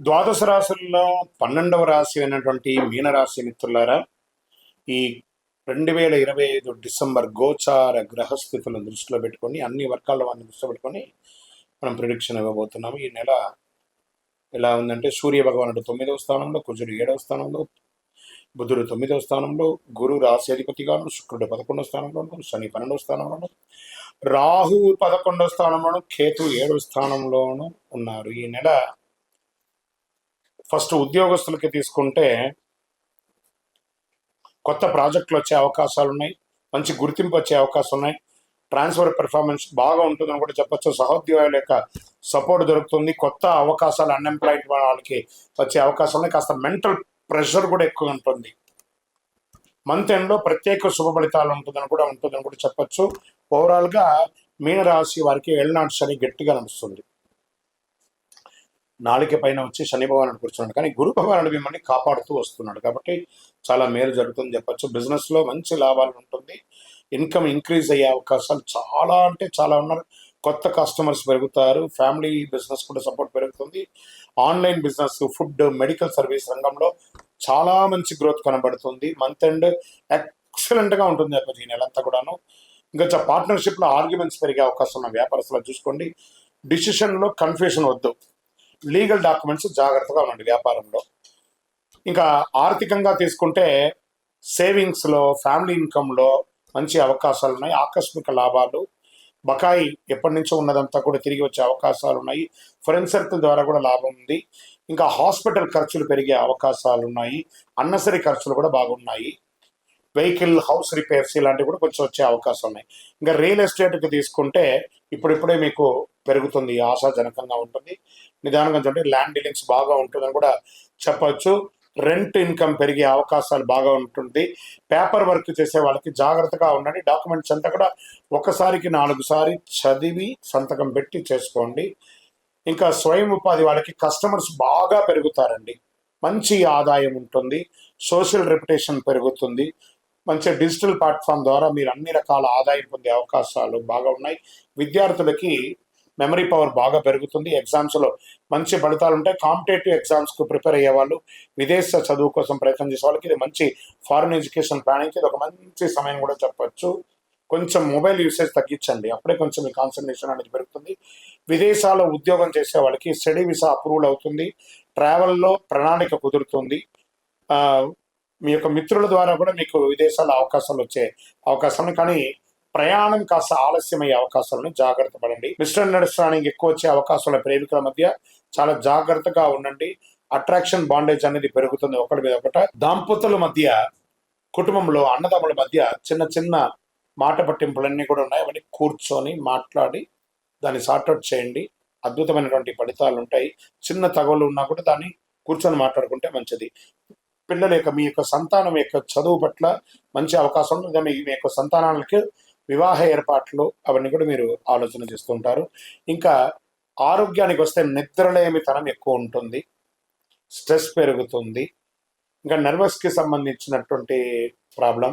ద్వాదశ రాశుల్లో 12వ రాశి అయినటువంటి మీనరాశి మిత్రులారా, ఈ 2025 డిసెంబర్ గోచార గ్రహస్థితులను దృష్టిలో పెట్టుకొని అన్ని వర్గాల వారిని దృష్టిలో పెట్టుకొని మనం ప్రిడిక్షన్ ఇవ్వబోతున్నాము. ఈ నెల ఎలా ఉందంటే సూర్య భగవానుడు 9వ స్థానంలో, కుజుడు 7వ స్థానంలో, బుధుడు 9వ స్థానంలో, గురు రాశి అధిపతిగాను, శుక్రుడు 11వ స్థానంలోను, శని 12వ స్థానంలోను, రాహు 11వ స్థానంలోను, కేతు 7వ స్థానంలోను ఉన్నారు. ఈ నెల ఫస్ట్ ఉద్యోగస్తులకి తీసుకుంటే కొత్త ప్రాజెక్టులు వచ్చే అవకాశాలు ఉన్నాయి, మంచి గుర్తింపు వచ్చే అవకాశం ఉన్నాయి, ట్రాన్స్ఫర్ పెర్ఫార్మెన్స్ బాగా ఉంటుందని కూడా చెప్పచ్చు. సహోద్యోగుల యొక్క సపోర్ట్ దొరుకుతుంది, కొత్త అవకాశాలు అన్ఎంప్లాయిడ్ వాళ్ళకి వచ్చే అవకాశం ఉన్నాయి. కాస్త మెంటల్ ప్రెషర్ కూడా ఎక్కువ ఉంటుంది. మంత్ ఎండ్లో ప్రత్యేక శుభ ఫలితాలు ఉంటుందని కూడా చెప్పచ్చు. ఓవరాల్గా మీనరాశి వారికి ఏళ్ళనాటి శని గట్టిగా నడుస్తుంది. నాలుక పైన వచ్చి శని భగవానుడు కూర్చున్నాడు, కానీ గురు భగవానుడు మిమ్మల్ని కాపాడుతూ వస్తున్నాడు కాబట్టి చాలా మేలు జరుగుతుంది చెప్పచ్చు. బిజినెస్లో మంచి లాభాలు ఉంటుంది, ఇన్కమ్ ఇంక్రీజ్ అయ్యే అవకాశాలు చాలా అంటే చాలా ఉన్నారు. కొత్త కస్టమర్స్ పెరుగుతారు, ఫ్యామిలీ బిజినెస్ కూడా సపోర్ట్ పెరుగుతుంది. Online business, food, medical service రంగంలో చాలా మంచి గ్రోత్ కనబడుతుంది. మంత్ ఎండ్ ఎక్సలెంట్గా ఉంటుంది చెప్పచ్చు ఈ నెలంతా కూడాను. ఇంకా పార్ట్నర్షిప్లో ఆర్గ్యుమెంట్స్ పెరిగే అవకాశం ఉన్న వ్యాపారస్తులు చూసుకోండి. డిసిషన్లో కన్ఫ్యూషన్ వద్దు, లీగల్ డాక్యుమెంట్స్ జాగ్రత్తగా ఉండండి వ్యాపారంలో. ఇంకా ఆర్థికంగా తీసుకుంటే సేవింగ్స్లో, ఫ్యామిలీ ఇన్కంలో మంచి అవకాశాలు ఉన్నాయి. ఆకస్మిక లాభాలు, బకాయి ఎప్పటి నుంచో ఉన్నదంతా కూడా తిరిగి వచ్చే అవకాశాలు ఉన్నాయి. ఫ్రెండ్ సర్కిల్ ద్వారా కూడా లాభం ఉంది. ఇంకా హాస్పిటల్ ఖర్చులు పెరిగే అవకాశాలు ఉన్నాయి. అన్నసరి ఖర్చులు కూడా బాగున్నాయి. వెహికల్, హౌస్ రిపేర్స్ ఇలాంటివి కూడా కొంచెం వచ్చే అవకాశం ఉన్నాయి. ఇంకా రియల్ ఎస్టేట్కి తీసుకుంటే ఇప్పుడిప్పుడే మీకు పెరుగుతుంది, ఆశాజనకంగా ఉంటుంది. నిదానంగా చూడండి, ల్యాండ్ డీలింగ్స్ బాగా ఉంటుందని కూడా చెప్పచ్చు. రెంట్ ఇన్కమ్ పెరిగే అవకాశాలు బాగా ఉంటుంది. పేపర్ వర్క్ చేసే వాళ్ళకి జాగ్రత్తగా ఉండండి. డాక్యుమెంట్స్ అంతా కూడా ఒకసారికి 4 సారి చదివి సంతకం పెట్టి చేసుకోండి. ఇంకా స్వయం ఉపాధి వాళ్ళకి కస్టమర్స్ బాగా పెరుగుతారండి, మంచి ఆదాయం ఉంటుంది, సోషల్ రెప్యుటేషన్ పెరుగుతుంది. మంచి డిజిటల్ ప్లాట్ఫామ్ ద్వారా మీరు అన్ని రకాల ఆదాయం పొందే అవకాశాలు బాగా ఉన్నాయి. విద్యార్థులకి మెమరీ పవర్ బాగా పెరుగుతుంది, ఎగ్జామ్స్లో మంచి ఫలితాలు ఉంటాయి. కాంపిటేటివ్ ఎగ్జామ్స్కు ప్రిపేర్ అయ్యే వాళ్ళు, విదేశ చదువు కోసం ప్రయత్నం చేసే వాళ్ళకి ఇది మంచి ఫారిన్ ఎడ్యుకేషన్ ప్లానింగ్కి ఇది ఒక మంచి సమయం కూడా చెప్పచ్చు. కొంచెం మొబైల్ యూసేజ్ తగ్గించండి, అప్పుడే కొంచెం మీ కాన్సన్ట్రేషన్ అనేది పెరుగుతుంది. విదేశాల్లో ఉద్యోగం చేసే వాళ్ళకి స్టడీ వీసా అప్రూవల్ అవుతుంది, ట్రావెల్లో ప్రణాళిక కుదురుతుంది. మీ యొక్క మిత్రుల ద్వారా కూడా మీకు విదేశాల అవకాశాలు వచ్చే అవకాశాలు, కానీ ప్రయాణం కాస్త ఆలస్యమయ్యే అవకాశాలను జాగ్రత్త పడండి. మిస్టర్ అండర్స్టాండింగ్ ఎక్కువ వచ్చే అవకాశాల ప్రేమికుల మధ్య చాలా జాగ్రత్తగా ఉండండి. అట్రాక్షన్, బాండేజ్ అనేది పెరుగుతుంది ఒకరి మీద ఒకట. దాంపతుల మధ్య, కుటుంబంలో అన్నదమ్ముల మధ్య చిన్న చిన్న మాట పట్టింపులన్నీ కూడా ఉన్నాయి. అవన్నీ కూర్చొని మాట్లాడి దాన్ని సార్ట్అవుట్ చేయండి, అద్భుతమైనటువంటి ఫలితాలు ఉంటాయి. చిన్న తగవలు ఉన్నా కూడా దాన్ని కూర్చొని మాట్లాడుకుంటే మంచిది. పిల్లల యొక్క, మీ యొక్క సంతానం యొక్క చదువు పట్ల మంచి అవకాశం ఉంటుంది. మీ యొక్క సంతానాలకి వివాహ ఏర్పాట్లు అవన్నీ కూడా మీరు ఆలోచన చేస్తుంటారు. ఇంకా ఆరోగ్యానికి వస్తే నిద్రలేమితనం ఎక్కువ ఉంటుంది, స్ట్రెస్ పెరుగుతుంది. ఇంకా నర్వస్కి సంబంధించినటువంటి ప్రాబ్లం,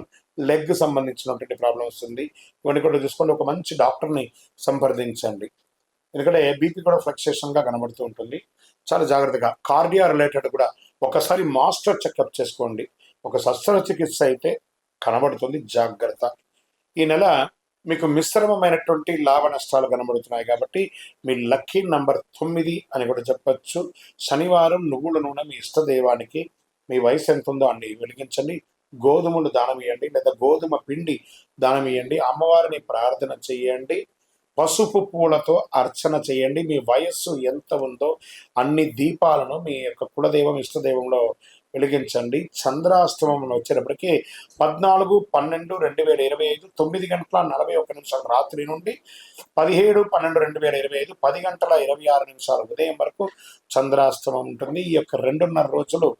లెగ్ సంబంధించినటువంటి ప్రాబ్లం వస్తుంది. ఇవన్నీ కూడా చూసుకోండి. ఒక మంచి డాక్టర్ని సంప్రదించండి, ఎందుకంటే బీపీ కూడా ఫ్లక్చుయేషన్గా కనబడుతూ ఉంటుంది. చాలా జాగ్రత్తగా కార్డియా రిలేటెడ్ కూడా ఒకసారి మాస్టర్ చెకప్ చేసుకోండి. ఒక శస్త్రచికిత్స అయితే కనబడుతుంది, జాగ్రత్త. ఈ నెల మీకు మిశ్రమమైనటువంటి లాభ నష్టాలు కనబడుతున్నాయి కాబట్టి మీ లక్కీ నంబర్ 9 అని కూడా చెప్పచ్చు. శనివారం నువ్వుల నూనె మీ ఇష్టదైవానికి, మీ వయసు ఎంత ఉందో అన్ని వెలిగించండి. గోధుమలు దానం ఇవ్వండి, లేదా గోధుమ పిండి దానం ఇవ్వండి. అమ్మవారిని ప్రార్థన చేయండి, పసుపు పూలతో అర్చన చేయండి. మీ వయస్సు ఎంత ఉందో అన్ని దీపాలను మీ యొక్క కులదైవం, ఇష్టదైవంలో వెలిగించండి. చంద్రాష్టమంలో వచ్చేటప్పటికి 14/12/2025 9:41 రాత్రి నుండి 17/12/2025 10:26 ఉదయం వరకు చంద్రాష్టమం ఉంటుంది. ఈ యొక్క 2.5 రోజులు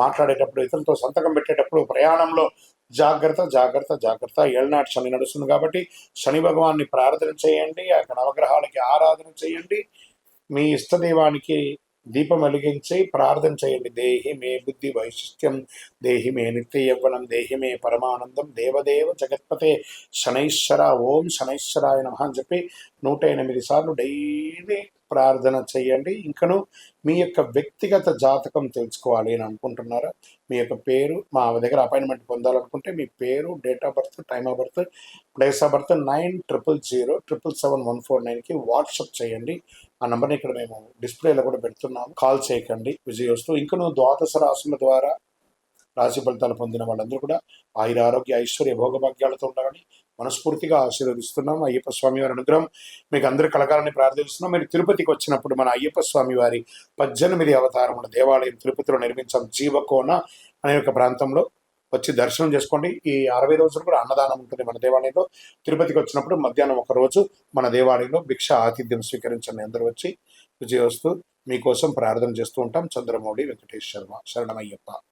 మాట్లాడేటప్పుడు, ఇతరులతో సంతకం పెట్టేటప్పుడు, ప్రయాణంలో జాగ్రత్త జాగ్రత్త జాగ్రత్త. ఏళ్ళనాటి శని నడుస్తుంది కాబట్టి శని భగవాన్ని ప్రార్థన చేయండి, అక్కడ నవగ్రహాలకి ఆరాధన చేయండి, మీ ఇష్టదైవానికి దీపం వెలిగించి ప్రార్థన చేయండి. దేహి మే బుద్ధి వైశిష్ట్యం, దేహి మే నిత్య యవ్వనం, దేహి మే పరమానందం, దేవదేవ జగత్పతే శనైశ్వర, ఓం శనైశ్వరాయ నమః అని చెప్పి 108 సార్లు డైలీ ప్రార్థన చేయండి. ఇంకను మీ యొక్క వ్యక్తిగత జాతకం తెలుసుకోవాలి అని అనుకుంటున్నారా? మీ యొక్క పేరు మా దగ్గర అపాయింట్మెంట్ పొందాలనుకుంటే మీ పేరు, date of birth, time of birth, place of birth 9007077149కి వాట్సాప్ చేయండి. ఆ నంబర్ని ఇక్కడ మేము డిస్ప్లేలో కూడా పెడుతున్నాము. కాల్ చేయకండి. విజయోస్తు. ఇంకను ద్వాదశ రాశుల ద్వారా రాశి ఫలితాలు పొందిన వాళ్ళందరూ కూడా ఆయుర ఆరోగ్య ఐశ్వర్య భోగభాగ్యాలతో ఉండాలని మనస్ఫూర్తిగా ఆశీర్వదిస్తున్నాం. అయ్యప్ప స్వామి వారి అనుగ్రహం మీకు అందరూ కలగాలని ప్రార్థిస్తున్నాం. మీరు తిరుపతికి వచ్చినప్పుడు మన అయ్యప్ప స్వామి వారి 18 అవతారముల దేవాలయం తిరుపతిలో నిర్మించాం. జీవకోన అనే ఒక ప్రాంతంలో వచ్చి దర్శనం చేసుకోండి. ఈ 60 రోజులు కూడా అన్నదానం ఉంటుంది మన దేవాలయంలో. తిరుపతికి వచ్చినప్పుడు మధ్యాహ్నం ఒక రోజు మన దేవాలయంలో భిక్ష ఆతిథ్యం స్వీకరించండి. అందరూ వచ్చి విజయోస్తు. మీకోసం ప్రార్థన చేస్తూ ఉంటాం. చంద్రమౌళి వెంకటేష్ శర్మ. శరణమయ్యప్ప.